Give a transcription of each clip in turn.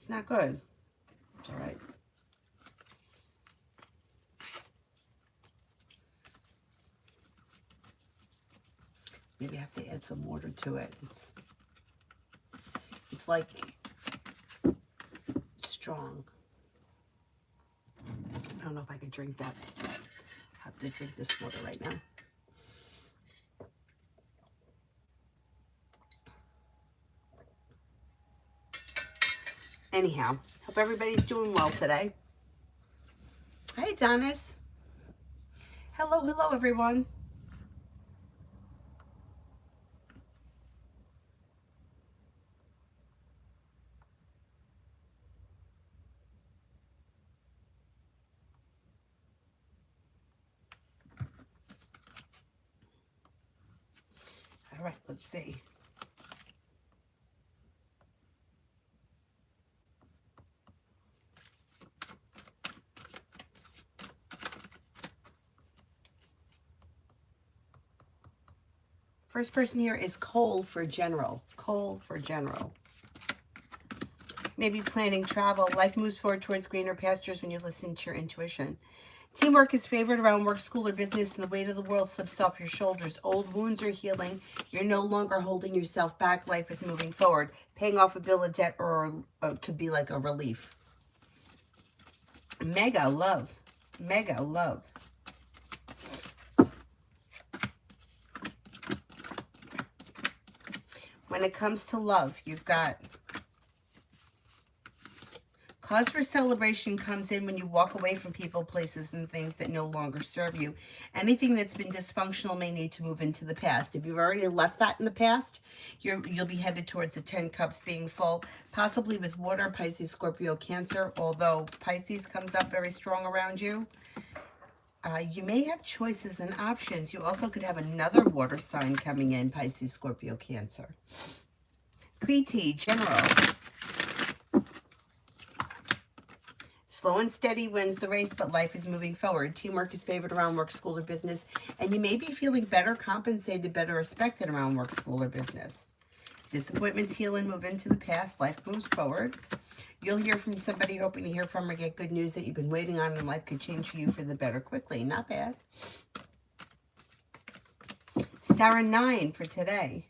It's not good. It's all right. Maybe I have to add some water to it. It's like strong. I don't know if I can drink that. I have to drink this water right now. Anyhow, hope everybody's doing well today. Hey, Donis. Hello, everyone. All right, let's see. First person here is Cole for general. Cole for general. Maybe planning travel. Life moves forward towards greener pastures when you listen to your intuition. Teamwork is favored around work, school, or business, and the weight of the world slips off your shoulders. Old wounds are healing. You're no longer holding yourself back. Life is moving forward. Paying off a bill of debt or could be like a relief. Mega love. Mega love. When it comes to love, you've got cause for celebration comes in when you walk away from people, places, and things that no longer serve you. Anything that's been dysfunctional may need to move into the past. If you've already left that in the past, you'll be headed towards the 10 cups being full, possibly with water, Pisces, Scorpio, Cancer, although Pisces comes up very strong around you. You may have choices and options. You also could have another water sign coming in, Pisces, Scorpio, Cancer. PT, general. Slow and steady wins the race, but life is moving forward. Teamwork is favored around work, school, or business, and you may be feeling better compensated, better respected around work, school, or business. Disappointments heal and move into the past. Life moves forward. You'll hear from somebody you're hoping to hear from or get good news that you've been waiting on, and life could change for you for the better quickly. Not bad. Sarah 9 for today.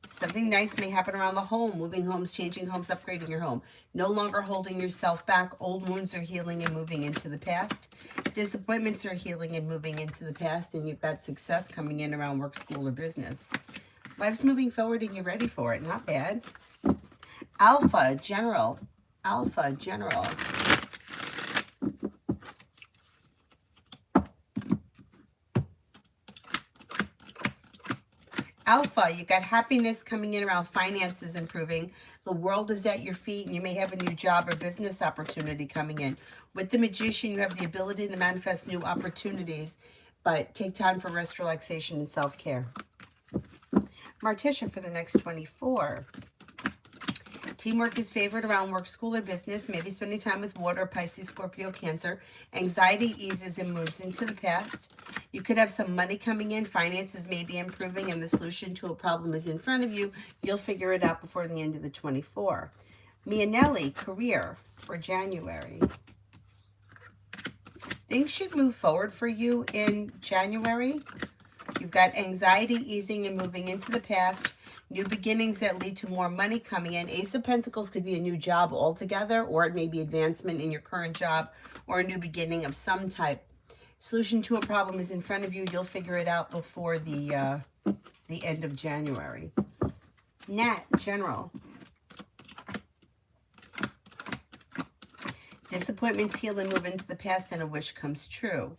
Something nice may happen around the home. Moving homes, changing homes, upgrading your home. No longer holding yourself back. Old wounds are healing and moving into the past. Disappointments are healing and moving into the past. And you've got success coming in around work, school, or business. Life's moving forward and you're ready for it. Not bad. Alpha, general. Alpha, general. Alpha, you got happiness coming in around finances improving. The world is at your feet and you may have a new job or business opportunity coming in. With the Magician, you have the ability to manifest new opportunities, but take time for rest, relaxation, and self-care. Martisha for the next 24. Teamwork is favored around work, school, or business. Maybe spending time with water, Pisces, Scorpio, Cancer. Anxiety eases and moves into the past. You could have some money coming in. Finances may be improving and the solution to a problem is in front of you. You'll figure it out before the end of the 24. Mianelli, career for January. Things should move forward for you in January. You've got anxiety easing and moving into the past. New beginnings that lead to more money coming in. Ace of Pentacles could be a new job altogether, or it may be advancement in your current job or a new beginning of some type. Solution to a problem is in front of you. You'll figure it out before the end of January. Nat, general. Disappointments heal and move into the past and a wish comes true.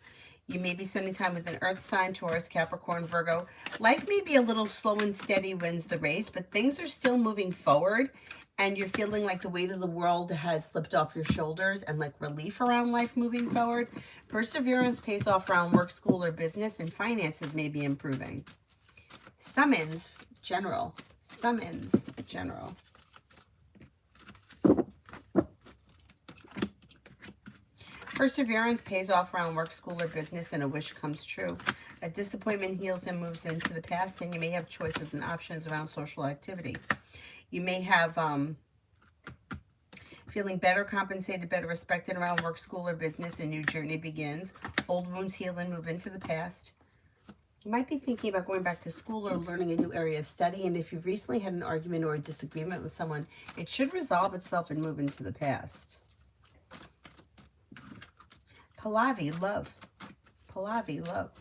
You may be spending time with an earth sign, Taurus, Capricorn, Virgo. Life may be a little slow and steady wins the race, but things are still moving forward and you're feeling like the weight of the world has slipped off your shoulders and like relief around life moving forward. Perseverance pays off around work, school, or business, and finances may be improving. Summons, general. Summons, general. Perseverance pays off around work, school, or business, and a wish comes true. A disappointment heals and moves into the past, and you may have choices and options around social activity. You may have feeling better compensated, better respected around work, school, or business. A new journey begins. Old wounds heal and move into the past. You might be thinking about going back to school or learning a new area of study. And if you've recently had an argument or a disagreement with someone, it should resolve itself and move into the past. Pallavi, love. Pallavi, love.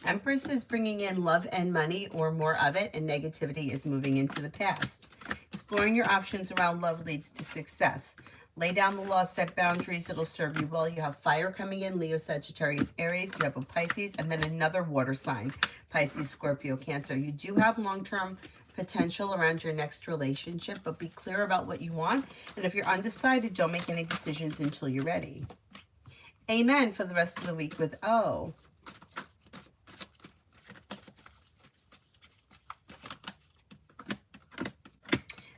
Empress is bringing in love and money or more of it, and negativity is moving into the past. Exploring your options around love leads to success. Lay down the law, set boundaries, it'll serve you well. You have fire coming in, Leo, Sagittarius, Aries. You have a Pisces, and then another water sign, Pisces, Scorpio, Cancer. You do have long-term potential around your next relationship, but be clear about what you want. And if you're undecided, don't make any decisions until you're ready. Amen for the rest of the week with O.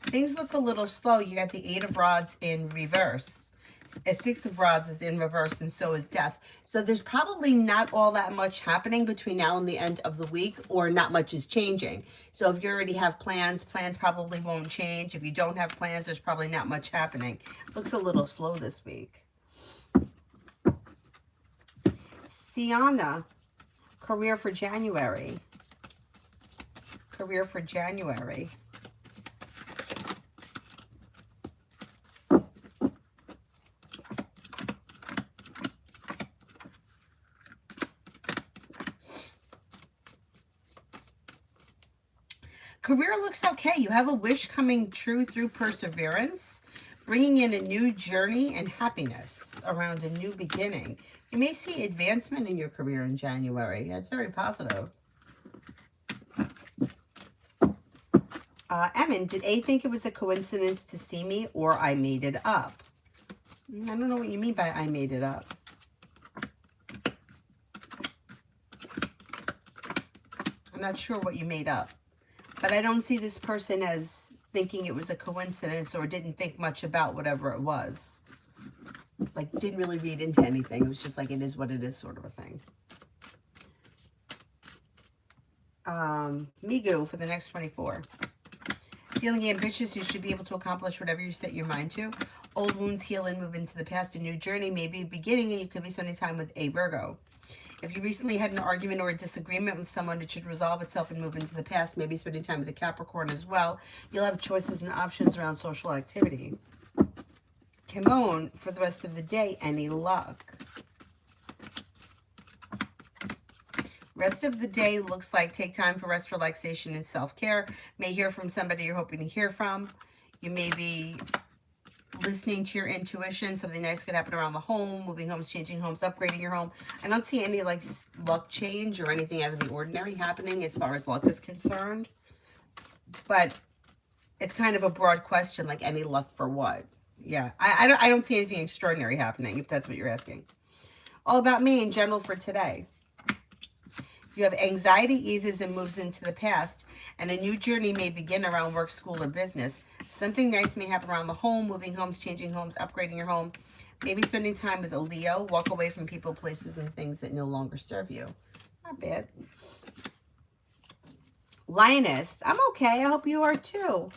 Things look a little slow. You got the Eight of Rods in reverse. A Six of Rods is in reverse, and so is Death. So there's probably not all that much happening between now and the end of the week, or not much is changing. So if you already have plans, plans probably won't change. If you don't have plans, there's probably not much happening. Looks a little slow this week. Sienna, career for January. Career for January. Career looks okay. You have a wish coming true through perseverance, bringing in a new journey and happiness around a new beginning. You may see advancement in your career in January. That's very positive. Emin, did A think it was a coincidence to see me, or I made it up? I don't know what you mean by I made it up. I'm not sure what you made up. But I don't see this person as thinking it was a coincidence or didn't think much about whatever it was. Like, didn't really read into anything. It was just like, it is what it is sort of a thing. Migu for the next 24. Feeling ambitious, you should be able to accomplish whatever you set your mind to. Old wounds heal and move into the past. A new journey may be beginning, and you could be spending time with a Virgo. If you recently had an argument or a disagreement with someone, it should resolve itself and move into the past. Maybe spending time with a Capricorn as well. You'll have choices and options around social activity. Kimon, for the rest of the day, any luck? Rest of the day looks like take time for rest, relaxation, and self-care. May hear from somebody you're hoping to hear from. You may be listening to your intuition. Something nice could happen around the home, moving homes, changing homes, upgrading your home. I don't see any like luck change or anything out of the ordinary happening as far as luck is concerned. But it's kind of a broad question, like any luck for what? Yeah, I don't see anything extraordinary happening, if that's what you're asking. All about me in general for today. You have anxiety eases and moves into the past, and a new journey may begin around work, school, or business. Something nice may happen around the home, moving homes, changing homes, upgrading your home. Maybe spending time with a Leo. Walk away from people, places, and things that no longer serve you. Not bad. Lioness, I'm okay. I hope you are too.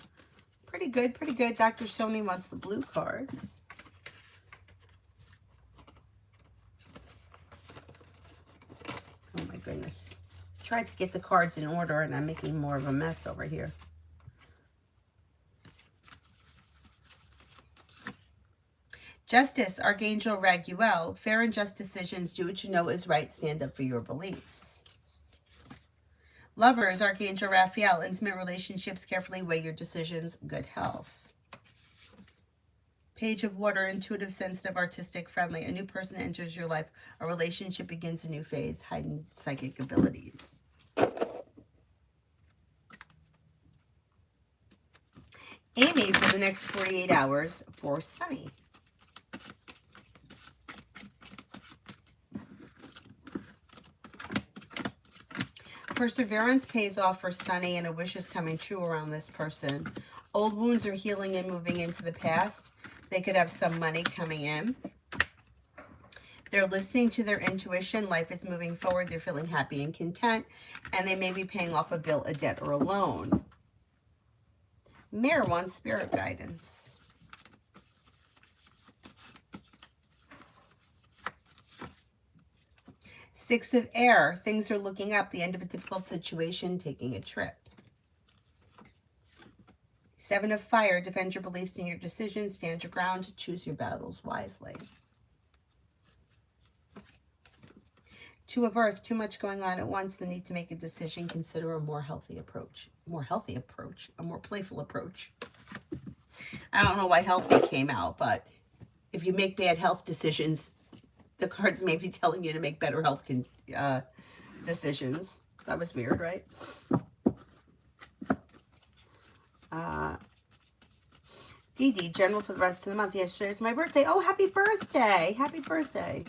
Pretty good, pretty good. Dr. Sony wants the blue cards. Oh my goodness. Tried to get the cards in order and I'm making more of a mess over here. Justice, Archangel Raguel. Fair and just decisions. Do what you know is right. Stand up for your beliefs. Lovers, Archangel Raphael. Intimate relationships. Carefully weigh your decisions. Good health. Page of Water, intuitive, sensitive, artistic, friendly. A new person enters your life. A relationship begins a new phase. Heightened psychic abilities. Amy for the next 48 hours for Sunny. Perseverance pays off for Sunny, and a wish is coming true around this person. Old wounds are healing and moving into the past. They could have some money coming in. They're listening to their intuition. Life is moving forward. They're feeling happy and content. And they may be paying off a bill, a debt, or a loan. Mirror wants spirit guidance. Six of Air, things are looking up, the end of a difficult situation, taking a trip. Seven of Fire, defend your beliefs and your decisions, stand your ground, choose your battles wisely. Two of Earth, too much going on at once, the need to make a decision, consider a more healthy approach. A more playful approach. I don't know why healthy came out, but if you make bad health decisions, the cards may be telling you to make better health decisions. That was weird, right? Dee Dee, general for the rest of the month. Yesterday's my birthday. Oh, happy birthday. Happy birthday.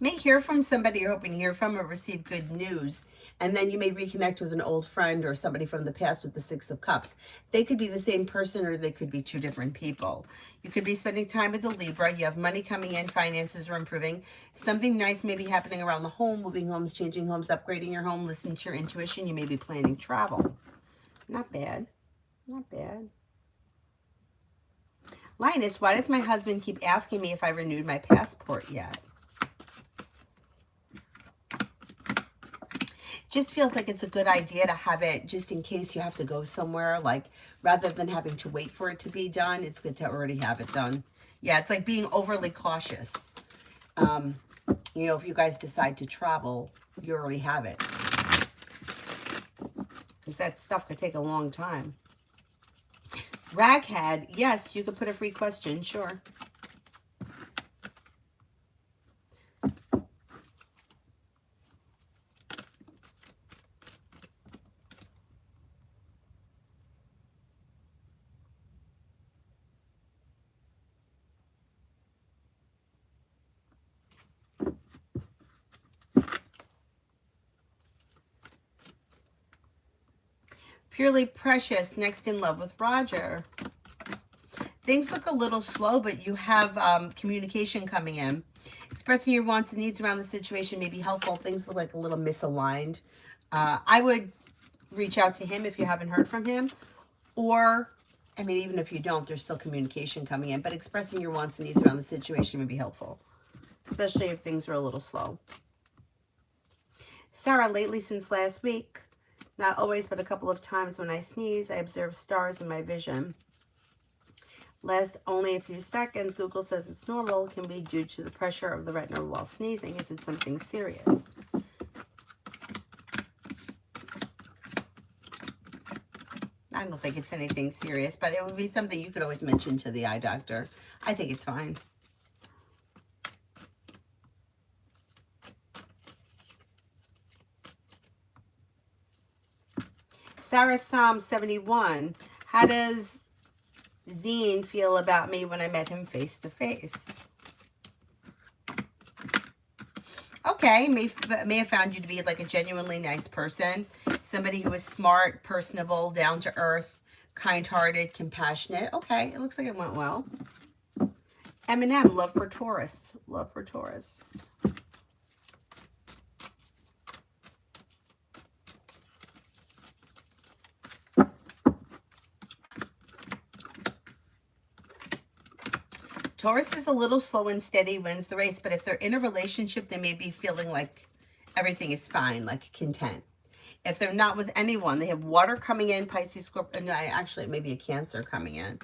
May hear from somebody you're hoping to hear from or receive good news. And then you may reconnect with an old friend or somebody from the past with the Six of Cups. They could be the same person or they could be two different people. You could be spending time with the Libra. You have money coming in. Finances are improving. Something nice may be happening around the home. Moving homes, changing homes, upgrading your home. Listen to your intuition. You may be planning travel. Not bad. Not bad. Linus, why does my husband keep asking me if I renewed my passport yet? Just feels like it's a good idea to have it just in case you have to go somewhere. Like, rather than having to wait for it to be done, it's good to already have it done. Yeah, it's like being overly cautious. You know, if you guys decide to travel, you already have it. Because that stuff could take a long time. Raghead, yes, you could put a free question, sure. Purely Precious, next in love with Roger. Things look a little slow, but you have communication coming in. Expressing your wants and needs around the situation may be helpful. Things look like a little misaligned. I would reach out to him if you haven't heard from him. Or, I mean, even if you don't, there's still communication coming in. But expressing your wants and needs around the situation may be helpful. Especially if things are a little slow. Sarah, lately since last week, not always, but a couple of times when I sneeze, I observe stars in my vision. Last only a few seconds. Google says it's normal. Can be due to the pressure of the retina while sneezing. Is it something serious? I don't think it's anything serious, but it would be something you could always mention to the eye doctor. I think it's fine. Sarah Psalm 71. How does Zine feel about me when I met him face to face? Okay, may have found you to be like a genuinely nice person. Somebody who is smart, personable, down to earth, kind-hearted, compassionate. Okay, it looks like it went well. Eminem, love for Taurus. Love for Taurus. Taurus is a little slow and steady, wins the race, but if they're in a relationship, they may be feeling like everything is fine, like content. If they're not with anyone, they have water coming in, Pisces, Scorpio, no, actually it may be a Cancer coming in.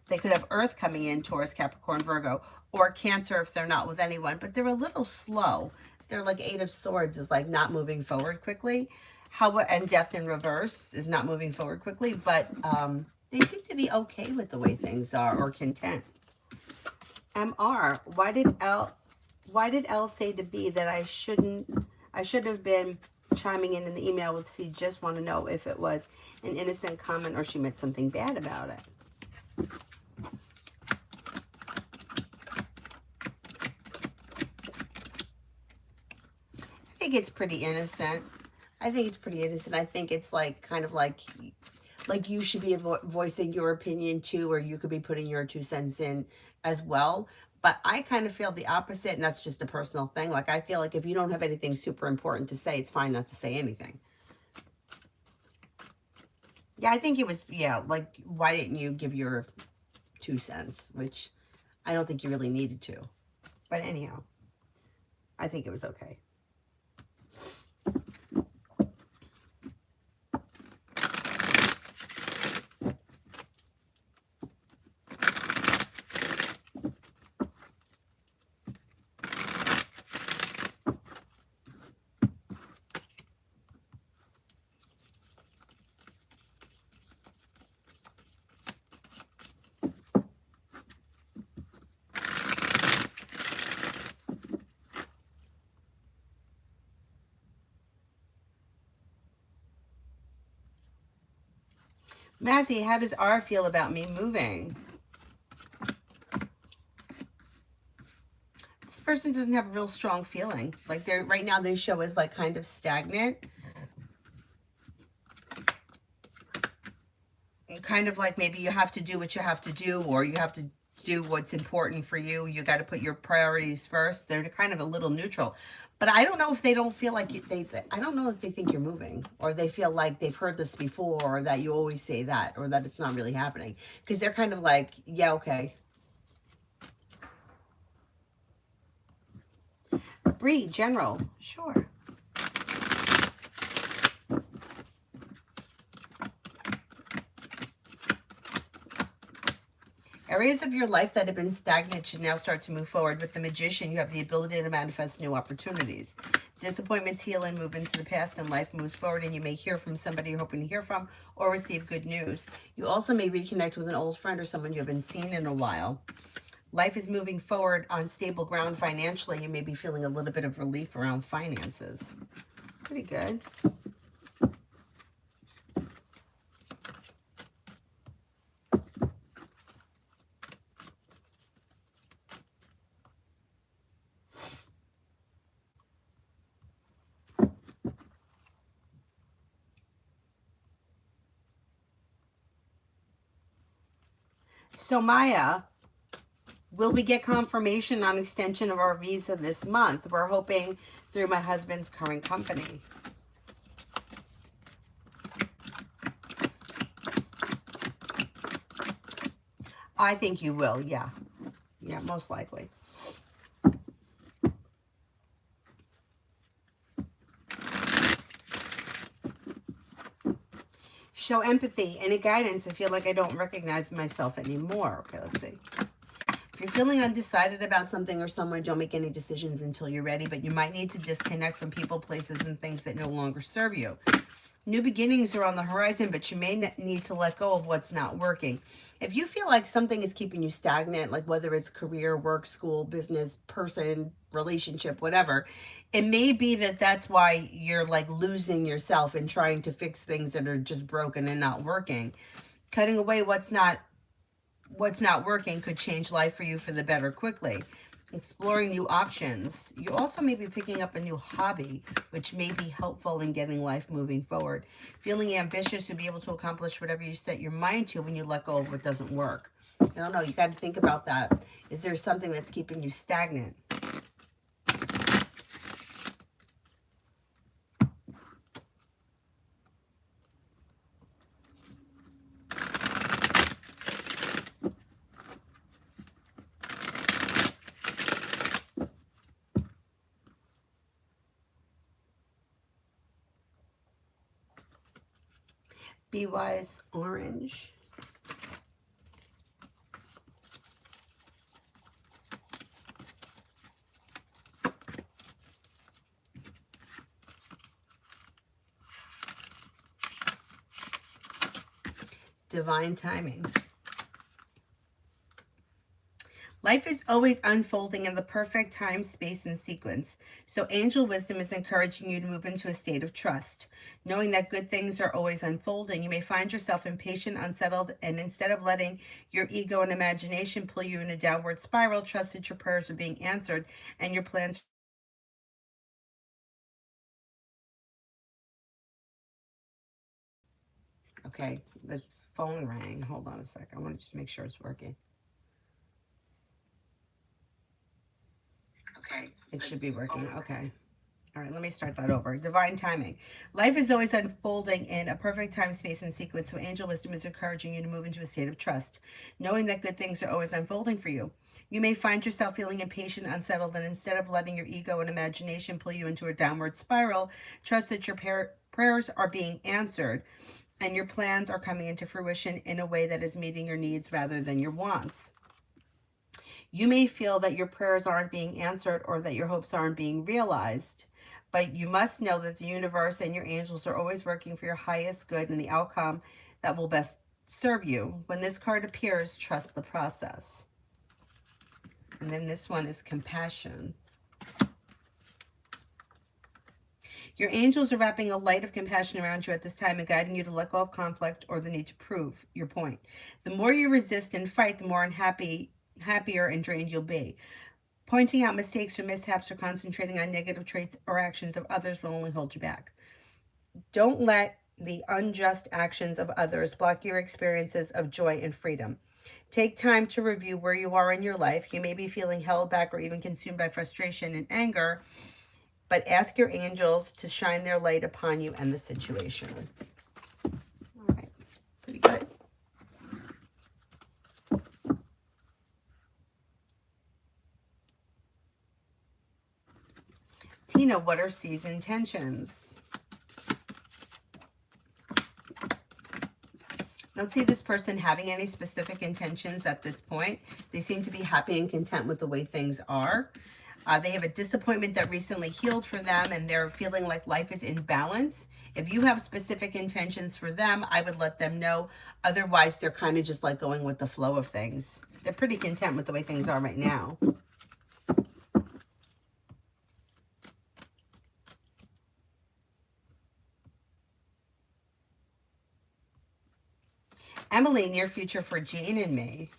They could have Earth coming in, Taurus, Capricorn, Virgo, or Cancer if they're not with anyone, but they're a little slow. They're like Eight of Swords is like not moving forward quickly. And Death in Reverse is not moving forward quickly, but they seem to be okay with the way things are, or content. MR, why did L say to B that I should have been chiming in the email with C? Just want to know if it was an innocent comment or she meant something bad about it. I think it's pretty innocent. I think it's like kind of like you should be voicing your opinion too, or you could be putting your 2 cents in as well. But I kind of feel the opposite, and that's just a personal thing. Like, I feel like if you don't have anything super important to say, it's fine not to say anything. Yeah, I think it was, yeah, like, why didn't you give your 2 cents? Which I don't think you really needed to. But anyhow, I think it was okay. Mazzy, how does R feel about me moving? This person doesn't have a real strong feeling. Like, they're right now, their show is like kind of stagnant. And kind of like maybe you have to do what you have to do, or you have to do what's important for you. You got to put your priorities first. They're kind of a little neutral. But I don't know if they don't feel like I don't know if they think you're moving, or they feel like they've heard this before, or that you always say that, or that it's not really happening. Because they're kind of like, yeah, okay. Bree, general, sure. Areas of your life that have been stagnant should now start to move forward. With the Magician, you have the ability to manifest new opportunities. Disappointments heal and move into the past, and life moves forward, and you may hear from somebody you're hoping to hear from or receive good news. You also may reconnect with an old friend or someone you haven't seen in a while. Life is moving forward on stable ground financially. You may be feeling a little bit of relief around finances. Pretty good. So Maya, will we get confirmation on extension of our visa this month? We're hoping through my husband's current company. I think you will, yeah. Yeah, most likely. Show empathy. Any guidance? I feel like I don't recognize myself anymore. Okay, let's see. If you're feeling undecided about something or someone, don't make any decisions until you're ready, but you might need to disconnect from people, places, and things that no longer serve you. New beginnings are on the horizon, but you may need to let go of what's not working. If you feel like something is keeping you stagnant, like whether it's career, work, school, business, person, relationship, whatever, it may be that that's why you're like losing yourself and trying to fix things that are just broken and not working. Cutting away what's not working could change life for you for the better quickly. Exploring new options. You also may be picking up a new hobby, which may be helpful in getting life moving forward. Feeling ambitious to be able to accomplish whatever you set your mind to when you let go of what doesn't work. I don't know. You got to think about that. Is there something that's keeping you stagnant? Be Wise Orange. Divine Timing. Life is always unfolding in the perfect time, space, and sequence. So angel wisdom is encouraging you to move into a state of trust. Knowing that good things are always unfolding, you may find yourself impatient, unsettled, and instead of letting your ego and imagination pull you in a downward spiral, trust that your prayers are being answered and your plans. Okay, the phone rang. Hold on a sec. I want to just make sure it's working. It should be working. Okay. All right, let me start that over. Divine timing. Life is always unfolding in a perfect time, space, and sequence, so angel wisdom is encouraging you to move into a state of trust, knowing that good things are always unfolding for you. You may find yourself feeling impatient, unsettled, and instead of letting your ego and imagination pull you into a downward spiral, trust that your prayers are being answered and your plans are coming into fruition in a way that is meeting your needs rather than your wants. You may feel that your prayers aren't being answered or that your hopes aren't being realized, but you must know that the universe and your angels are always working for your highest good and the outcome that will best serve you. When this card appears, trust the process. And then this one is compassion. Your angels are wrapping a light of compassion around you at this time and guiding you to let go of conflict or the need to prove your point. The more you resist and fight, the more happier and drained you'll be. Pointing out mistakes or mishaps or concentrating on negative traits or actions of others will only hold you back. Don't let the unjust actions of others block your experiences of joy and freedom. Take time to review where you are in your life. You may be feeling held back or even consumed by frustration and anger, but ask your angels to shine their light upon you and the situation. All right, pretty good. Tina, what are season tensions? I don't see this person having any specific intentions at this point. They seem to be happy and content with the way things are. They have a disappointment that recently healed for them, and they're feeling like life is in balance. If you have specific intentions for them, I would let them know. Otherwise, they're kind of just like going with the flow of things. They're pretty content with the way things are right now. Emily, near future for Jane and me.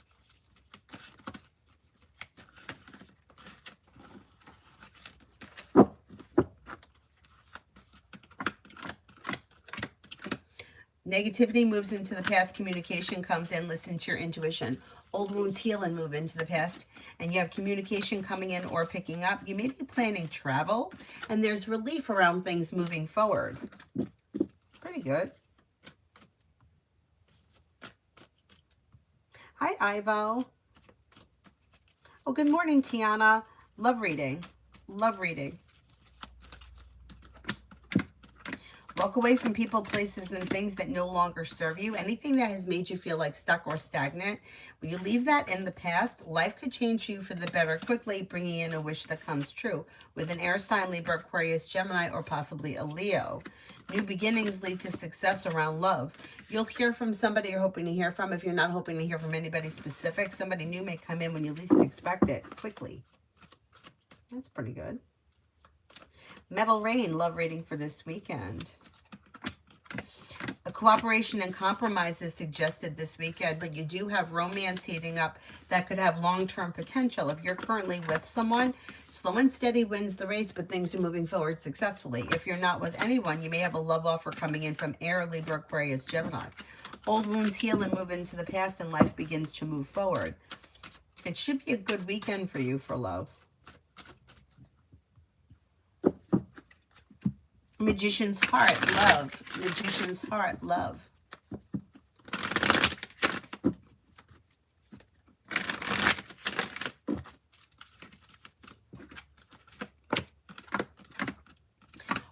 Negativity moves into the past. Communication comes in. Listen to your intuition. Old wounds heal and move into the past. And you have communication coming in or picking up. You may be planning travel. And there's relief around things moving forward. Pretty good. Hi, Ivo. Oh, good morning, Tiana. Love reading. Love reading. Walk away from people, places, and things that no longer serve you. Anything that has made you feel like stuck or stagnant. When you leave that in the past, life could change you for the better quickly, bringing in a wish that comes true. With an air sign, Libra, Aquarius, Gemini, or possibly a Leo. New beginnings lead to success around love. You'll hear from somebody you're hoping to hear from. If you're not hoping to hear from anybody specific, somebody new may come in when you least expect it, quickly. That's pretty good. Metal Rain, love reading for this weekend. A cooperation and compromise is suggested this weekend, but you do have romance heating up that could have long-term potential. If you're currently with someone, slow and steady wins the race, but things are moving forward successfully. If you're not with anyone, you may have a love offer coming in from Air, Libra, Aquarius, Gemini. Old wounds heal and move into the past, and life begins to move forward. It should be a good weekend for you for love. Magician's heart, love. Magician's heart, love.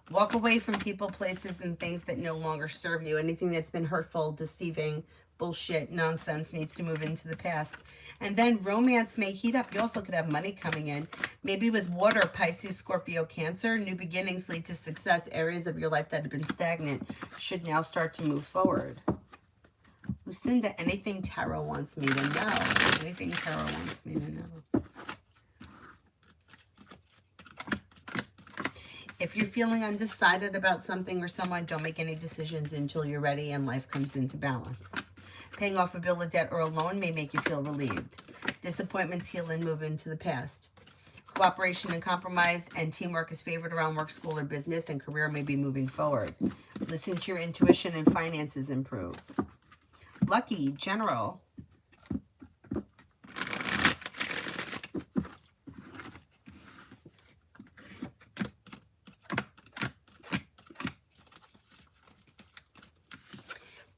Walk away from people, places, and things that no longer serve you. Anything that's been hurtful, deceiving, bullshit, nonsense needs to move into the past. And then romance may heat up. You also could have money coming in. Maybe with water, Pisces, Scorpio, Cancer. New beginnings lead to success. Areas of your life that have been stagnant should now start to move forward. Lucinda, anything Tarot wants me to know. Anything Tarot wants me to know. If you're feeling undecided about something or someone, don't make any decisions until you're ready and life comes into balance. Paying off a bill of debt or a loan may make you feel relieved. Disappointments heal and move into the past. Cooperation and compromise and teamwork is favored around work, school, or business, and career may be moving forward. Listen to your intuition and finances improve. Lucky, General.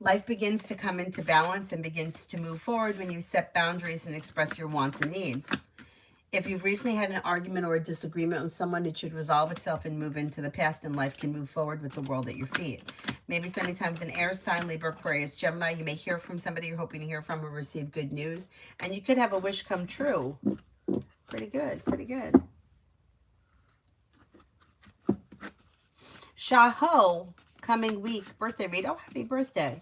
Life begins to come into balance and begins to move forward when you set boundaries and express your wants and needs. If you've recently had an argument or a disagreement with someone, it should resolve itself and move into the past, and life can move forward with the world at your feet. Maybe spending time with an air sign, Libra, Aquarius, Gemini. You may hear from somebody you're hoping to hear from or receive good news. And you could have a wish come true. Pretty good, pretty good. Shaho, coming week, birthday read. Oh, happy birthday.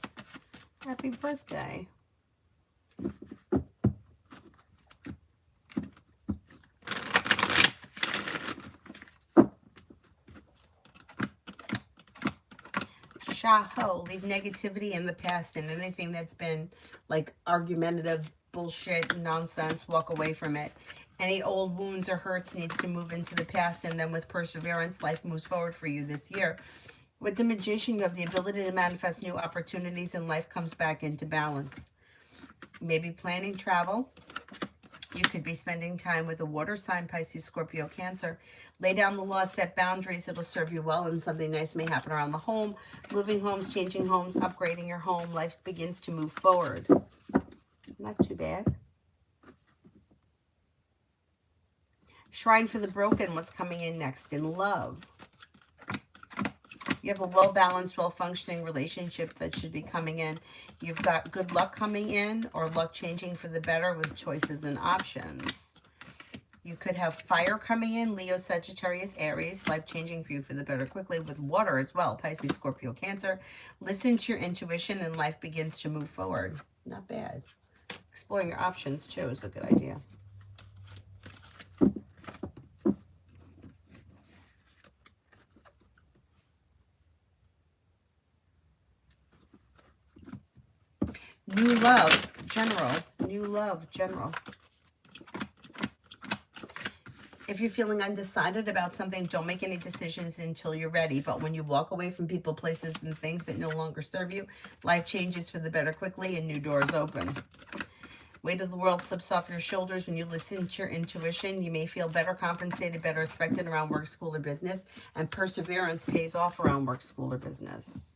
Happy birthday. Shaho, leave negativity in the past and anything that's been like argumentative, bullshit, nonsense, walk away from it. Any old wounds or hurts needs to move into the past, and then with perseverance, life moves forward for you this year. With the Magician, you have the ability to manifest new opportunities and life comes back into balance. Maybe planning travel. You could be spending time with a water sign, Pisces, Scorpio, Cancer. Lay down the law, set boundaries. It'll serve you well, and something nice may happen around the home. Moving homes, changing homes, upgrading your home. Life begins to move forward. Not too bad. Shrine for the Broken. What's coming in next in love? You have a well-balanced, well-functioning relationship that should be coming in. You've got good luck coming in or luck changing for the better with choices and options. You could have fire coming in, Leo, Sagittarius, Aries, life changing for you for the better quickly with water as well, Pisces, Scorpio, Cancer. Listen to your intuition and life begins to move forward. Not bad. Exploring your options too is a good idea. New love, general. New love, general. If you're feeling undecided about something, don't make any decisions until you're ready. But when you walk away from people, places, and things that no longer serve you, life changes for the better quickly and new doors open. Weight of the world slips off your shoulders when you listen to your intuition. You may feel better compensated, better respected around work, school, or business. And perseverance pays off around work, school, or business.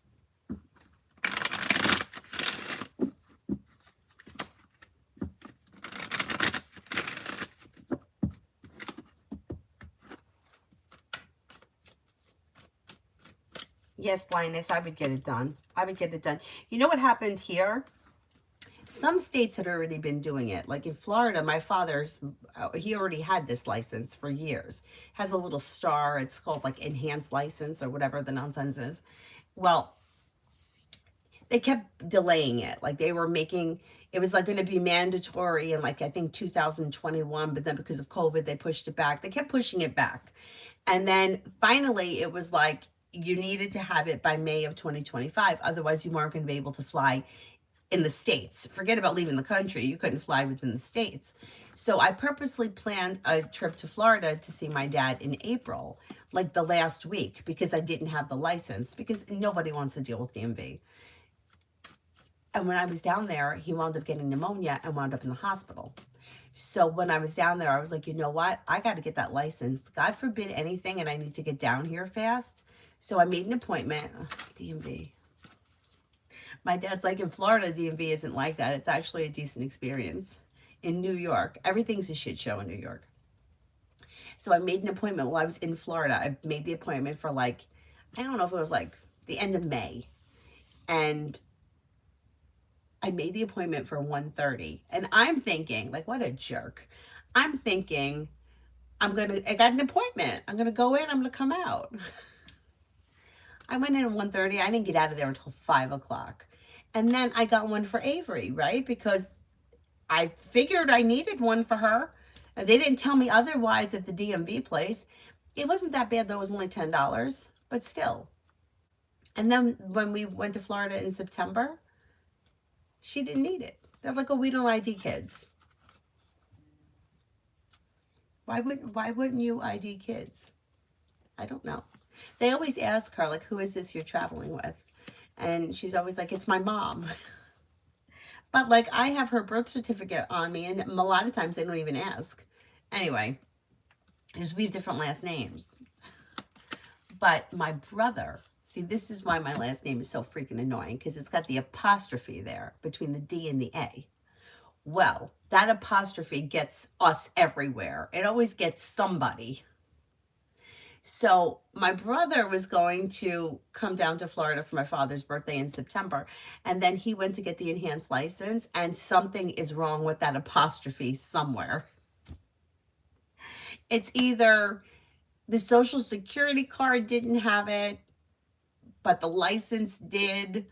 Yes, Linus, I would get it done. I would get it done. You know what happened here? Some states had already been doing it. Like in Florida, my father's, he already had this license for years. Has a little star. It's called like enhanced license or whatever the nonsense is. Well, they kept delaying it. Like they were making, it was like going to be mandatory in like, I think 2021. But then because of COVID, they pushed it back. They kept pushing it back. And then finally it was like, you needed to have it by May of 2025. Otherwise, you weren't going to be able to fly in the States. Forget about leaving the country. You couldn't fly within the States. So I purposely planned a trip to Florida to see my dad in April, like the last week, because I didn't have the license, because nobody wants to deal with DMV. And when I was down there, he wound up getting pneumonia and wound up in the hospital. So when I was down there, I was like, you know what? I got to get that license. God forbid anything, and I need to get down here fast. So I made an appointment. DMV. My dad's like, in Florida, DMV isn't like that. It's actually a decent experience. In New York, everything's a shit show in New York. So I made an appointment while I was in Florida. I made the appointment for like, I don't know if it was like the end of May. And I made the appointment for 1:30. And I'm thinking, like, what a jerk. I'm thinking, I got an appointment. I'm going to go in, I'm going to come out. I went in at 1:30. I didn't get out of there until 5 o'clock. And then I got one for Avery, right? Because I figured I needed one for her. And they didn't tell me otherwise at the DMV place. It wasn't that bad, though. It was only $10, but still. And then when we went to Florida in September, she didn't need it. They're like, oh, we don't ID kids. Why wouldn't you ID kids? I don't know. They always ask her, like, who is this you're traveling with? And she's always like, it's my mom. But, like, I have her birth certificate on me, and a lot of times they don't even ask. Anyway, because we have different last names. But my brother See, this is why my last name is so freaking annoying, because it's got the apostrophe there between the D and the A. Well, that apostrophe gets us everywhere. It always gets somebody. So my brother was going to come down to Florida for my father's birthday in September. And then he went to get the enhanced license, and something is wrong with that apostrophe somewhere. It's either the social security card didn't have it, but the license did,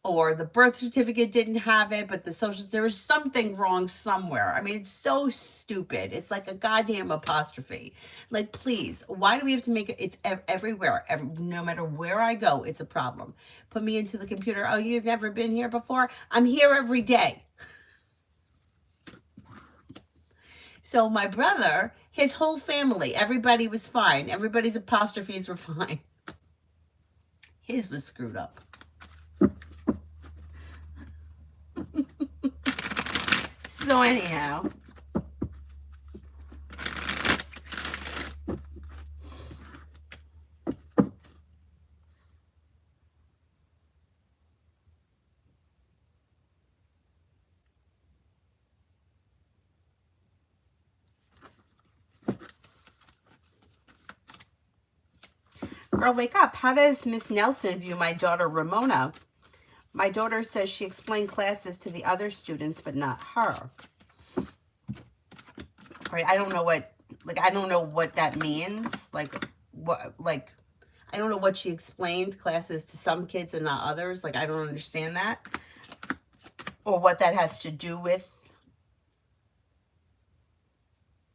or the birth certificate didn't have it, but the social, there was something wrong somewhere. I mean, it's so stupid. It's like a goddamn apostrophe. Like, please, why do we have to make it? It's everywhere. No matter where I go, it's a problem. Put me into the computer. Oh, you've never been here before? I'm here every day. So my brother, his whole family, everybody was fine. Everybody's apostrophes were fine. His was screwed up. So anyhow, girl, wake up. How does Miss Nelson view my daughter Ramona? My daughter says she explained classes to the other students, but not her. Right? I don't know what, like, I don't know what that means. Like, what, like, I don't know what she explained classes to some kids and not others. Like, I don't understand that. Or what that has to do with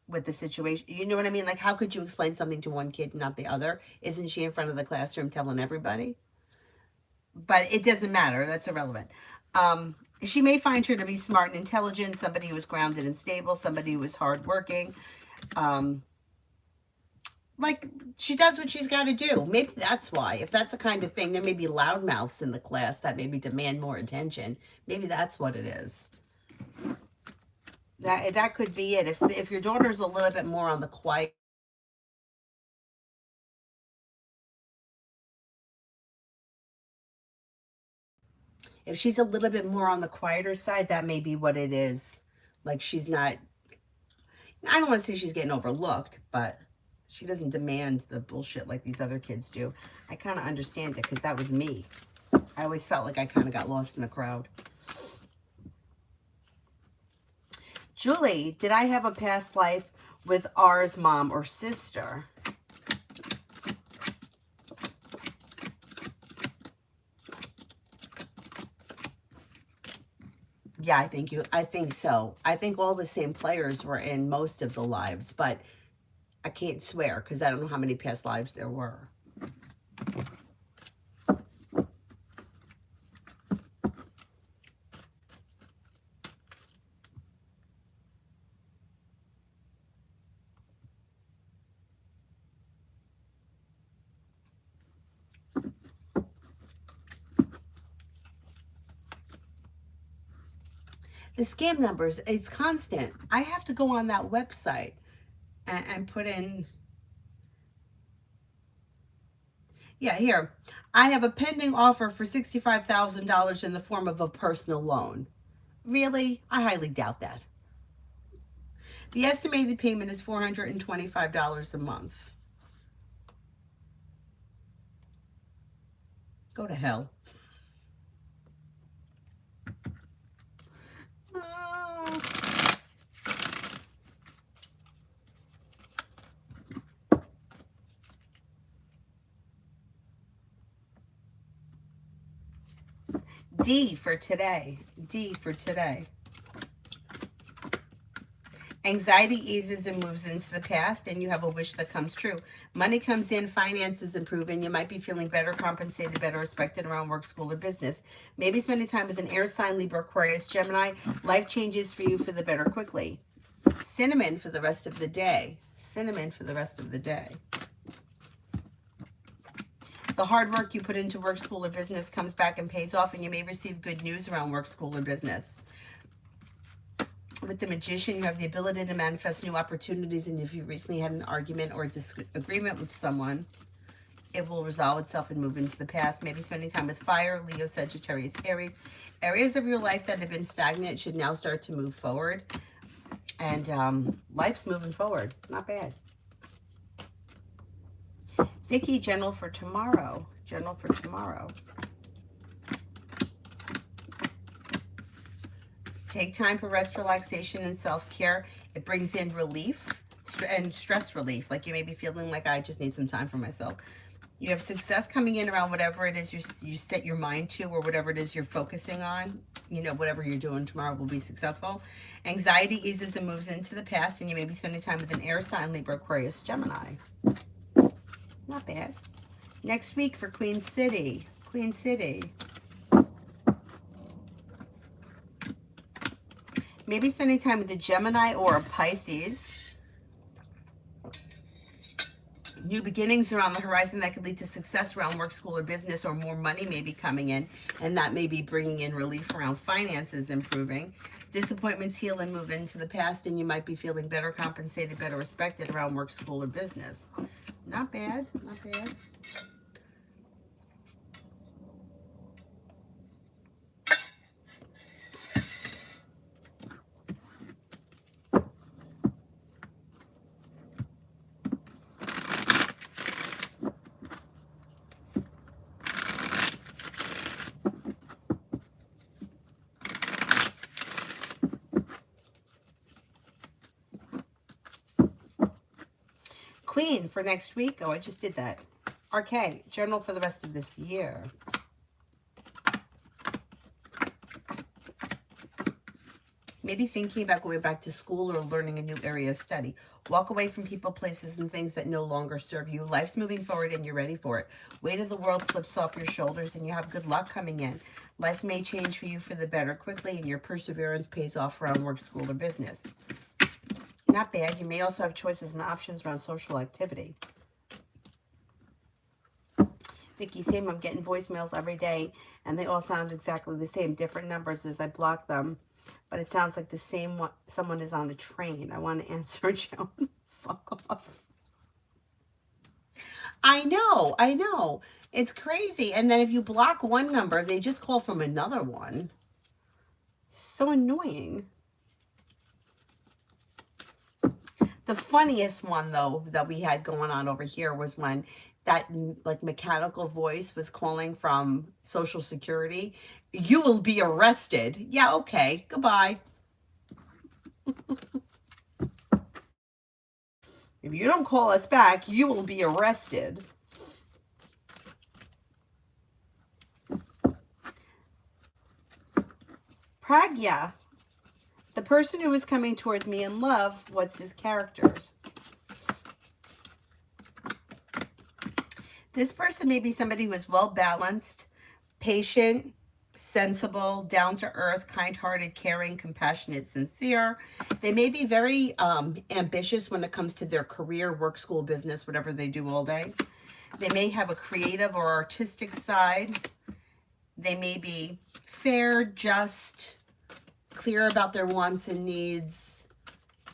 the situation. You know what I mean? Like, how could you explain something to one kid and not the other? Isn't she in front of the classroom telling everybody? But it doesn't matter. That's irrelevant. She may find her to be smart and intelligent, somebody who is grounded and stable, somebody who is hardworking. Like, she does what she's got to do. Maybe that's why. If that's the kind of thing, there may be loudmouths in the class that maybe demand more attention. Maybe that's what it is. That could be it. If your daughter's a little bit more on the quiet, if she's a little bit more on the quieter side, that may be what it is. Like, she's not, I don't want to say she's getting overlooked, but she doesn't demand the bullshit like these other kids do. I kind of understand it, because that was me. I always felt like I kind of got lost in a crowd. Julie, did I have a past life with R's mom or sister? Yeah, I think so. I think all the same players were in most of the lives, but I can't swear because I don't know how many past lives there were. The scam numbers, it's constant. I have to go on that website and put in, yeah, here. I have a pending offer for $65,000 in the form of a personal loan. Really? I highly doubt that. The estimated payment is $425 a month. Go to hell. D for today. D for today. Anxiety eases and moves into the past, and you have a wish that comes true. Money comes in, finances improve, and you might be feeling better compensated, better respected around work, school, or business. Maybe spending time with an air sign, Libra, Aquarius, Gemini. Life changes for you for the better quickly. Cinnamon for the rest of the day. Cinnamon for the rest of the day. The hard work you put into work, school, or business comes back and pays off, and you may receive good news around work, school, or business. With the Magician, you have the ability to manifest new opportunities, and if you recently had an argument or a disagreement with someone, It will resolve itself and move into the past. Maybe spending time with fire, Leo, Sagittarius, Aries. Areas of your life that have been stagnant should now start to move forward. And life's moving forward. Not bad. Vicky, general for tomorrow. General for tomorrow. Take time for rest, relaxation, and self-care. It brings in relief and stress relief. Like you may be feeling like, I just need some time for myself. You have success coming in around whatever it is you set your mind to, or whatever it is you're focusing on. You know, whatever you're doing tomorrow will be successful. Anxiety eases and moves into the past, and you may be spending time with an air sign, Libra, Aquarius, Gemini. Not bad. Next week for Queen City. Queen City. Maybe spending time with a Gemini or a Pisces. New beginnings are on the horizon that could lead to success around work, school, or business, or more money may be coming in, and that may be bringing in relief around finances improving. Disappointments heal and move into the past, and you might be feeling better compensated, better respected around work, school, or business. Not bad, not bad. Queen for next week. Oh, I just did that. RK, general for the rest of this year. Maybe thinking about going back to school or learning a new area of study. Walk away from people, places, and things that no longer serve you. Life's moving forward and you're ready for it. Weight of the world slips off your shoulders and you have good luck coming in. Life may change for you for the better quickly, and your perseverance pays off around work, school, or business. Not bad. You may also have choices and options around social activity. Vicky, same. I'm getting voicemails every day, and they all sound exactly the same. Different numbers as I block them, but it sounds like the same one. Someone is on a train. I want to answer, Joan. Fuck off. I know. I know. It's crazy. And then if you block one number, they just call from another one. So annoying. The funniest one, though, that we had going on over here was when that, like, mechanical voice was calling from Social Security. You will be arrested. Yeah, okay. Goodbye. If you don't call us back, you will be arrested. Pragya. The person who is coming towards me in love, what's his characters? This person may be somebody who is well-balanced, patient, sensible, down-to-earth, kind-hearted, caring, compassionate, sincere. They may be very ambitious when it comes to their career, work, school, business, whatever they do all day. They may have a creative or artistic side. They may be fair, just, clear about their wants and needs.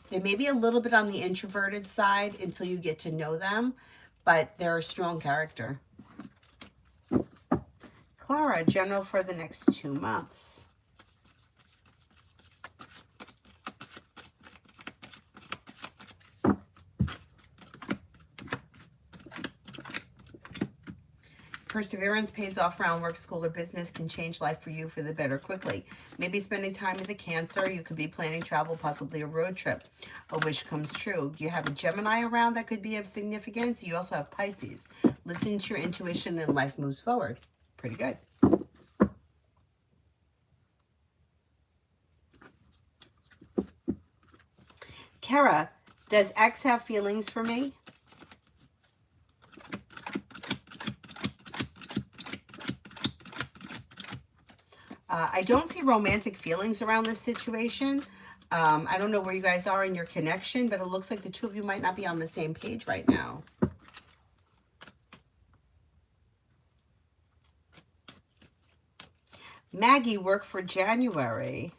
They may be a little bit on the introverted side until you get to know them, but they're a strong character. Clara, general for the next 2 months. Perseverance pays off around work, school, or business, can change life for you for the better quickly. Maybe spending time with a Cancer. You could be planning travel, possibly a road trip. A wish comes true. You have a Gemini around that could be of significance. You also have Pisces. Listen to your intuition and life moves forward. Pretty good. Kara, does X have feelings for me? I don't see romantic feelings around this situation. I don't know where you guys are in your connection, but it looks like the two of you might not be on the same page right now. Maggie, work for January.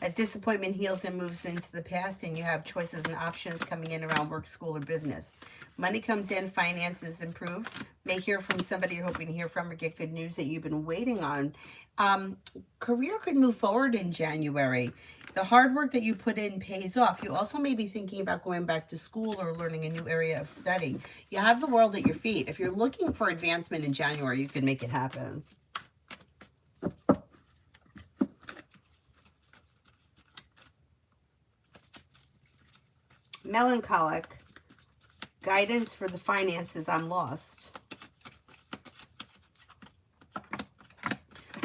That disappointment heals and moves into the past, and you have choices and options coming in around work, school, or business. Money comes in, finances improve. May hear from somebody you're hoping to hear from or get good news that you've been waiting on. Career could move forward in January. The hard work that you put in pays off. You also may be thinking about going back to school or learning a new area of study. You have the world at your feet. If you're looking for advancement in January, you can make it happen. Melancholic. Guidance for the finances. I'm lost.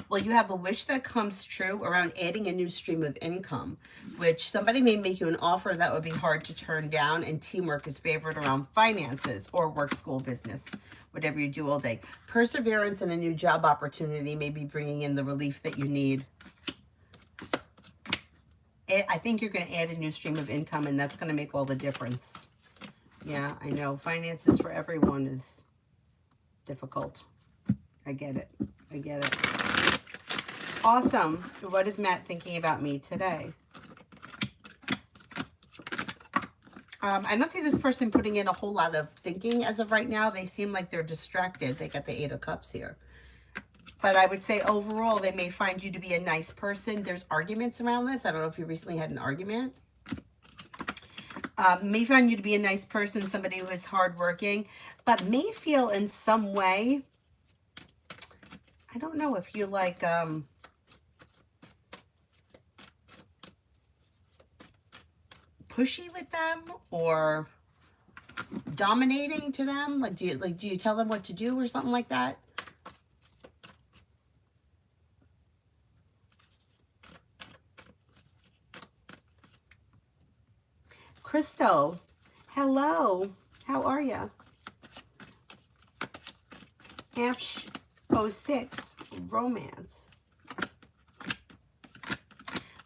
Well, you have a wish that comes true around adding a new stream of income, which somebody may make you an offer that would be hard to turn down, and teamwork is favored around finances or work, school, business, whatever you do all day. Perseverance and a new job opportunity may be bringing in the relief that you need. I think you're going to add a new stream of income, and that's going to make all the difference. Yeah, I know. Finances for everyone is difficult. I get it. I get it. Awesome. What is Matt thinking about me today? I don't see this person putting in a whole lot of thinking as of right now. They seem like they're distracted. They got the 8 of Cups here. But I would say overall, they may find you to be a nice person. There's arguments around this. I don't know if you recently had an argument. May find you to be a nice person, somebody who is hardworking, but may feel in some way, I don't know if you like, pushy with them or dominating to them. Like, do you tell them what to do or something like that? Crystal, hello. How are you? Ash 06, romance.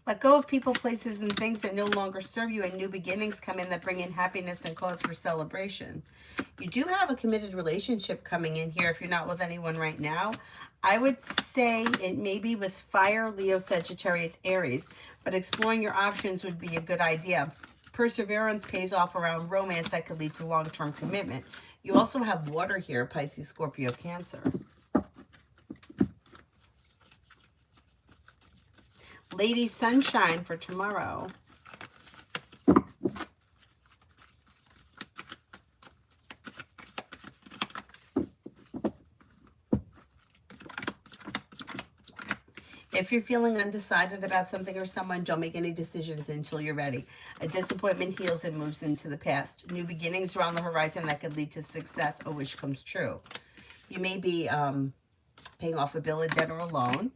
Let go of people, places, and things that no longer serve you, and new beginnings come in that bring in happiness and cause for celebration. You do have a committed relationship coming in here if you're not with anyone right now. I would say it may be with Fire, Leo, Sagittarius, Aries, but exploring your options would be a good idea. Perseverance pays off around romance that could lead to long-term commitment. You also have water here, Pisces, Scorpio, Cancer. Lady Sunshine for tomorrow. If you're feeling undecided about something or someone, don't make any decisions until you're ready. A disappointment heals and moves into the past. New beginnings are on the horizon that could lead to success. A wish comes true. You may be paying off a bill, a debt, or a loan.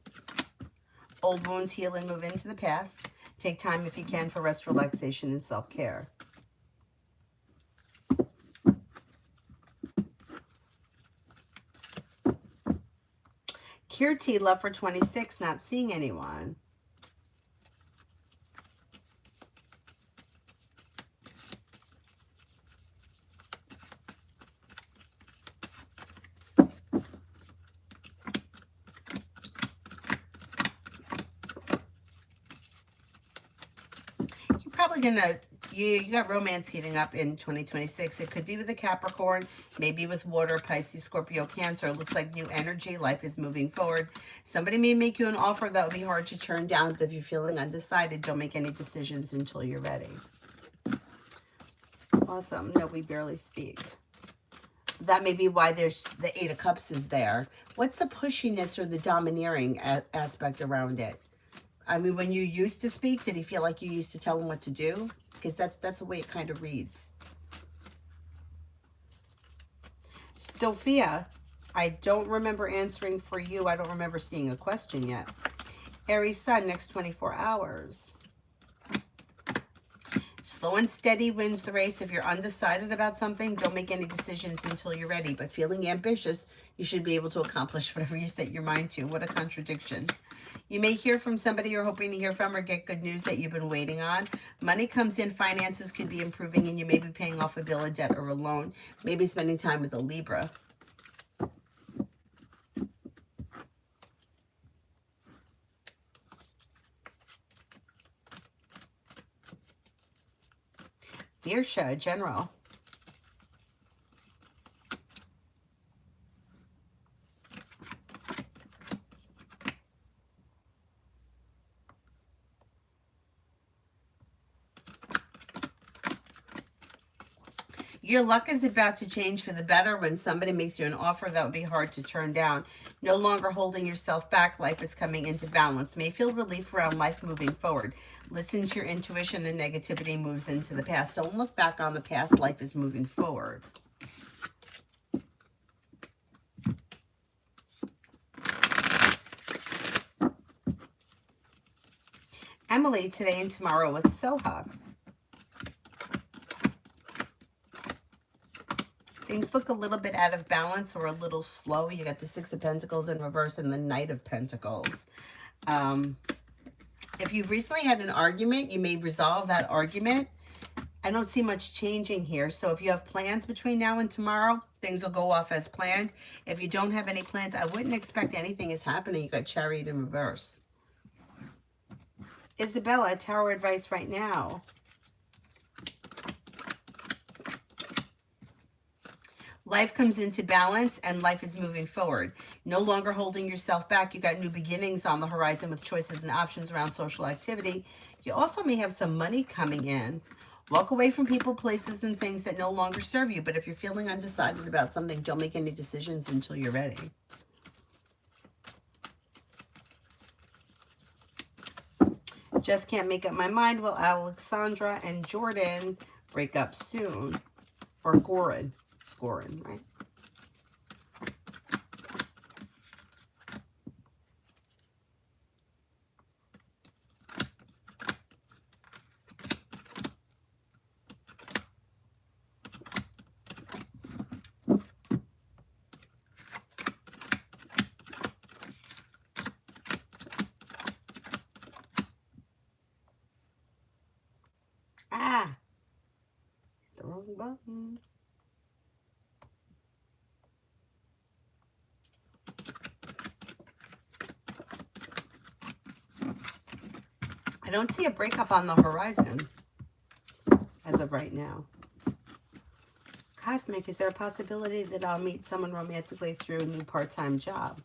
Old wounds heal and move into the past. Take time if you can for rest, relaxation, and self-care. Kirti, love for 26, not seeing anyone. You're probably gonna, you got romance heating up in 2026. It could be with a Capricorn, maybe with water, Pisces, Scorpio, Cancer. It looks like new energy. Life is moving forward. Somebody may make you an offer that would be hard to turn down, but if you're feeling undecided, don't make any decisions until you're ready. Awesome. No, we barely speak. That may be why there's the 8 of Cups is there. What's the pushiness or the domineering aspect around it? I mean, when you used to speak, did he feel like you used to tell him what to do? Because that's the way it kind of reads. Sophia, I don't remember answering for you. I don't remember seeing a question yet. Aries Sun, next 24 hours. Slow and steady wins the race. If you're undecided about something, don't make any decisions until you're ready. But feeling ambitious, you should be able to accomplish whatever you set your mind to. What a contradiction. You may hear from somebody you're hoping to hear from or get good news that you've been waiting on. Money comes in, finances could be improving, and you may be paying off a bill, a debt, or a loan. Maybe spending time with a Libra. Virsha, General. Your luck is about to change for the better when somebody makes you an offer that would be hard to turn down. No longer holding yourself back, life is coming into balance. May feel relief around life moving forward. Listen to your intuition, and negativity moves into the past. Don't look back on the past, life is moving forward. Emily, today and tomorrow with Soha. Things look a little bit out of balance or a little slow. You got the Six of Pentacles in reverse and the Knight of Pentacles. If you've recently had an argument, you may resolve that argument. I don't see much changing here. So if you have plans between now and tomorrow, things will go off as planned. If you don't have any plans, I wouldn't expect anything is happening. You got Chariot in reverse. Isabella, Tower advice right now. Life comes into balance and life is moving forward. No longer holding yourself back. You got new beginnings on the horizon with choices and options around social activity. You also may have some money coming in. Walk away from people, places, and things that no longer serve you. But if you're feeling undecided about something, don't make any decisions until you're ready. Just can't make up my mind. Will Alexandra and Jordan break up soon? Or Goran. It's Goran, right? Ah, the wrong button. I don't see a breakup on the horizon as of right now. Cosmic, is there a possibility that I'll meet someone romantically through a new part-time job?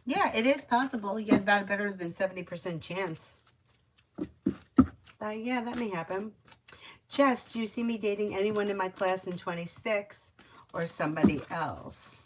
Yeah, it is possible. You get about a better than 70% chance. Yeah, that may happen. Jess, do you see me dating anyone in my class in 26 or somebody else?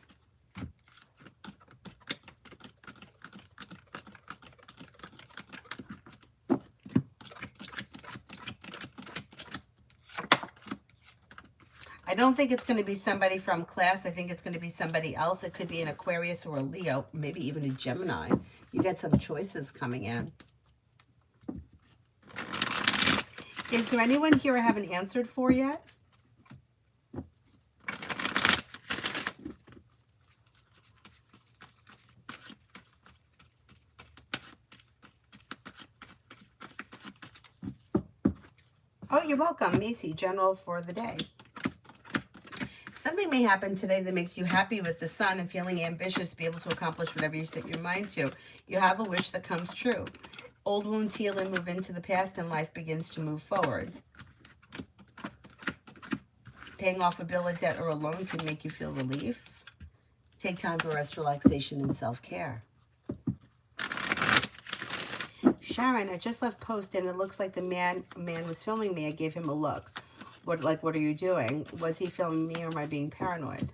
I don't think it's going to be somebody from class. I think it's going to be somebody else. It could be an Aquarius or a Leo, maybe even a Gemini. You get some choices coming in. Is there anyone here I haven't answered for yet? Oh, you're welcome. Macy, General for the day. Something may happen today that makes you happy with the sun and feeling ambitious to be able to accomplish whatever you set your mind to. You have a wish that comes true. Old wounds heal and move into the past, and life begins to move forward. Paying off a bill, a debt, or a loan can make you feel relief. Take time for rest, relaxation, and self-care. Sharon, I just left post, and it looks like the man was filming me. I gave him a look. What are you doing? Was he filming me, or am I being paranoid?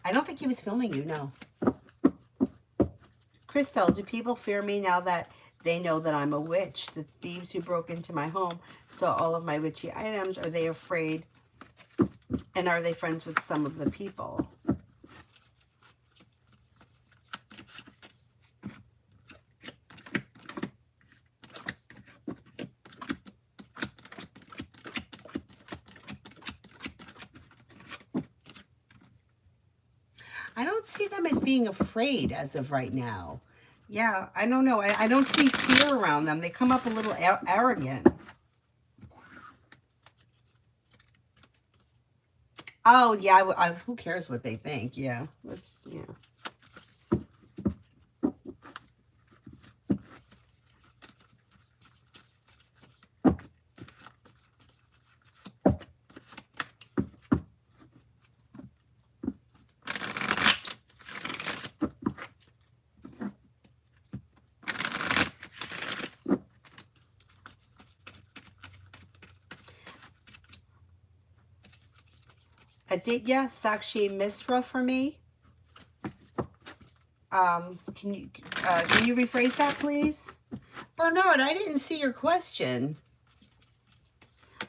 I don't think he was filming you, no. Crystal, do people fear me now that they know that I'm a witch? The thieves who broke into my home saw all of my witchy items. Are they afraid? And are they friends with some of the people? I don't see them as being afraid as of right now. Yeah, I don't know. I don't see fear around them. They come up a little arrogant. Oh, yeah, who cares what they think? Yeah, yeah. Aditya Sakshi Misra for me. Can you rephrase that, please? Bernard, I didn't see your question.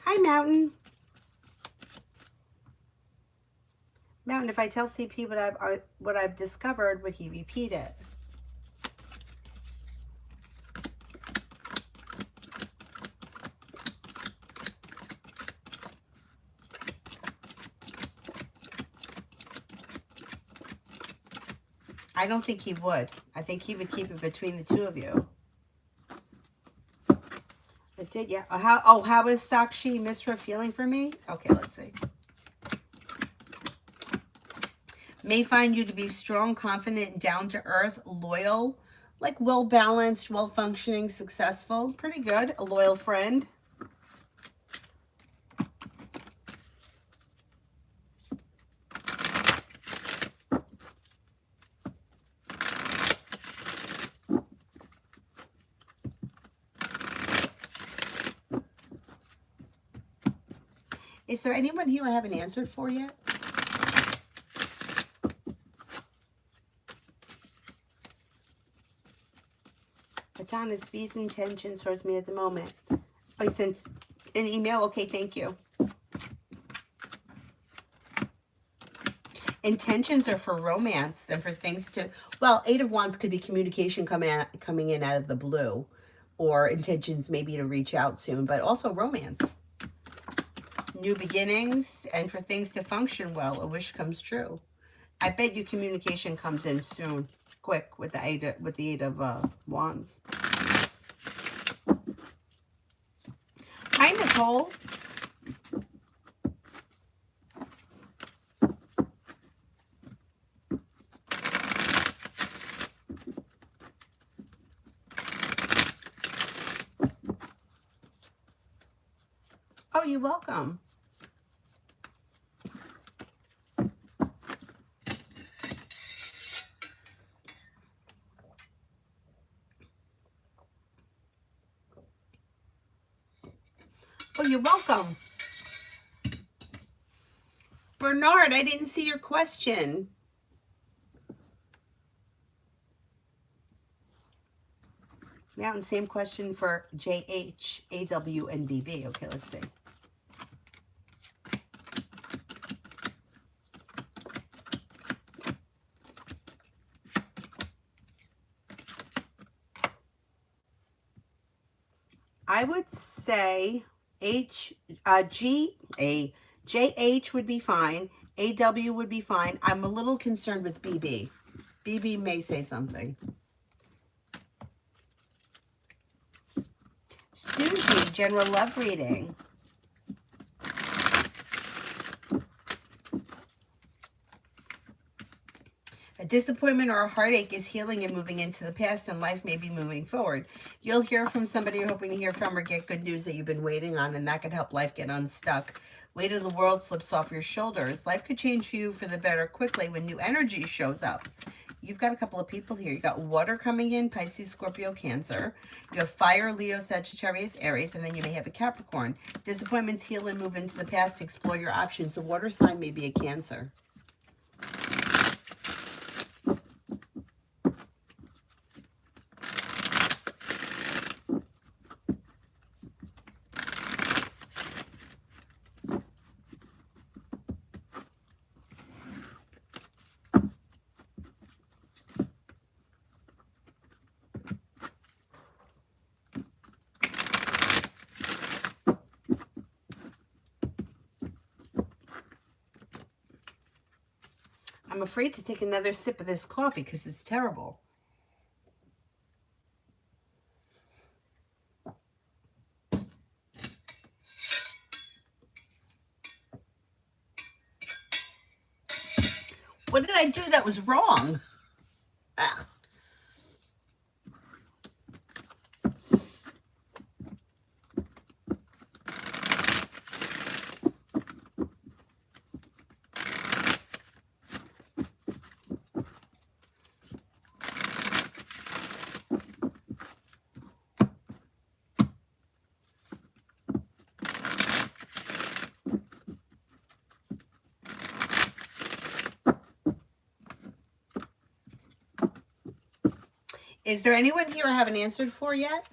Hi, Mountain. Mountain, if I tell CP what I've discovered, would he repeat it? I don't think he would. I think he would keep it between the two of you. It did, yeah. How is Sakshi Misra feeling for me? Okay, let's see. May find you to be strong, confident, down to earth, loyal, like well balanced, well functioning, successful. Pretty good. A loyal friend. Is there anyone here I haven't answered for yet? Adana's fees and intentions towards me at the moment. Oh, you sent an email? Okay, thank you. Intentions are for romance and for things to, well, Eight of Wands could be communication coming in out of the blue, or intentions maybe to reach out soon, but also romance. New beginnings and for things to function well, a wish comes true. I bet you communication comes in soon, quick, with the Eight of Wands. Hi, Nicole. Oh, you're welcome. Oh, you're welcome. Bernard, I didn't see your question. Mountain, same question for JH, AW, and BB. Okay, let's see. I would say JH would be fine. AW would be fine. I'm a little concerned with BB. BB may say something. Susie, general love reading. A disappointment or a heartache is healing and moving into the past, and life may be moving forward. You'll hear from somebody you're hoping to hear from or get good news that you've been waiting on, and that could help life get unstuck. Weight of the world slips off your shoulders. Life could change for you for the better quickly when new energy shows up. You've got a couple of people here. You got water coming in, Pisces, Scorpio, Cancer. You have fire, Leo, Sagittarius, Aries, and then you may have a Capricorn. Disappointments heal and move into the past. Explore your options. The water sign may be a Cancer. I'm afraid to take another sip of this coffee because it's terrible. What did I do that was wrong? Ugh. Is there anyone here I haven't answered for yet?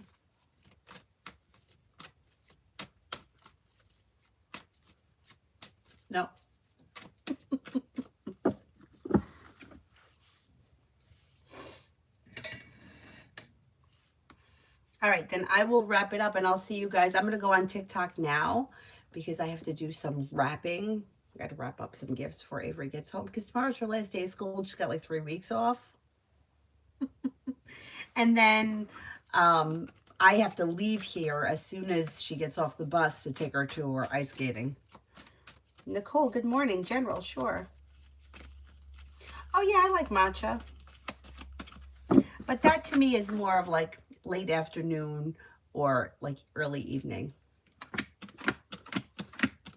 No. All right, then I will wrap it up and I'll see you guys. I'm going to go on TikTok now because I have to do some wrapping. I got to wrap up some gifts before Avery gets home because tomorrow's her last day of school. She's got like 3 weeks off. And then I have to leave here as soon as she gets off the bus to take her to her ice skating. Nicole, good morning. General, sure. Oh, yeah, I like matcha. But that to me is more of like late afternoon or like early evening.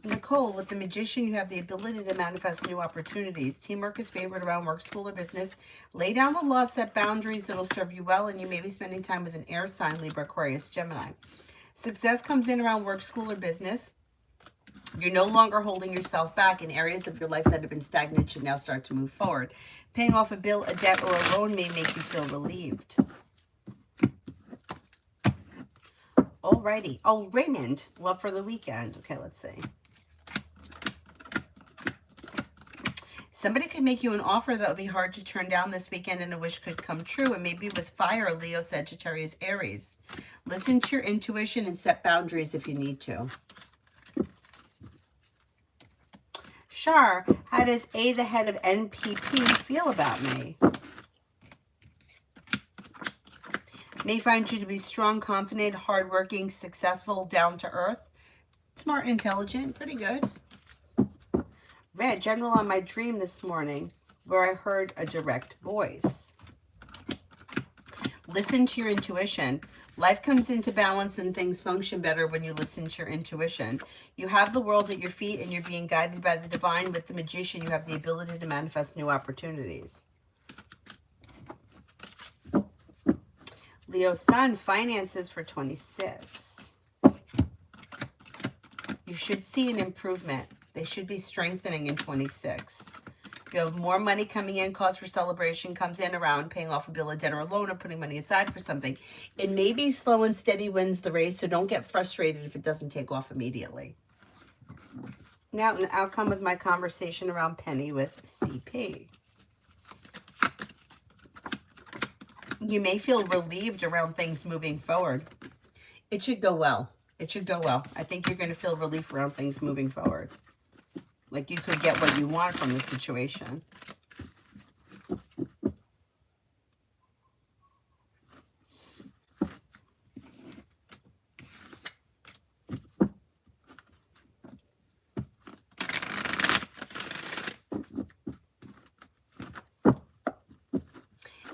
Nicole, with the Magician, you have the ability to manifest new opportunities. Teamwork is favored around work, school, or business. Lay down the law, set boundaries that will serve you well, and you may be spending time with an air sign, Libra, Aquarius, Gemini. Success comes in around work, school, or business. You're no longer holding yourself back. In areas of your life that have been stagnant should now start to move forward. Paying off a bill, a debt, or a loan may make you feel relieved. Alrighty. Oh, Raymond, love for the weekend. Okay, let's see. Somebody could make you an offer that would be hard to turn down this weekend and a wish could come true. And maybe with fire, Leo, Sagittarius, Aries. Listen to your intuition and set boundaries if you need to. Shar, how does A, the head of NPP, feel about me? May find you to be strong, confident, hardworking, successful, down to earth, smart, intelligent, pretty good. Red, general on my dream this morning where I heard a direct voice. Listen to your intuition. Life comes into balance and things function better when you listen to your intuition. You have the world at your feet and you're being guided by the divine. With the Magician, you have the ability to manifest new opportunities. Leo Sun, finances for 26. You should see an improvement. They should be strengthening in 26. You have more money coming in, cause for celebration comes in around paying off a bill, a debt, or a loan, or putting money aside for something. It may be slow and steady wins the race, so don't get frustrated if it doesn't take off immediately. Now, an outcome with my conversation around Penny with CP. You may feel relieved around things moving forward. It should go well. It should go well. I think you're going to feel relief around things moving forward. Like you could get what you want from the situation.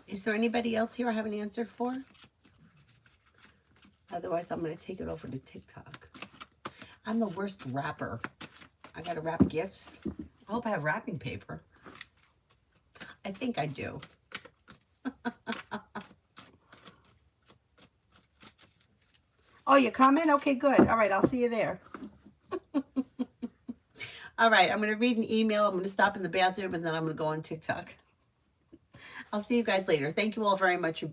Is there anybody else here I have an answer for? Otherwise, I'm going to take it over to TikTok. I'm the worst rapper. I got to wrap gifts. I hope I have wrapping paper. I think I do. Oh, you comment? Okay, good. All right, I'll see you there. All right, I'm going to read an email. I'm going to stop in the bathroom, and then I'm going to go on TikTok. I'll see you guys later. Thank you all very much for being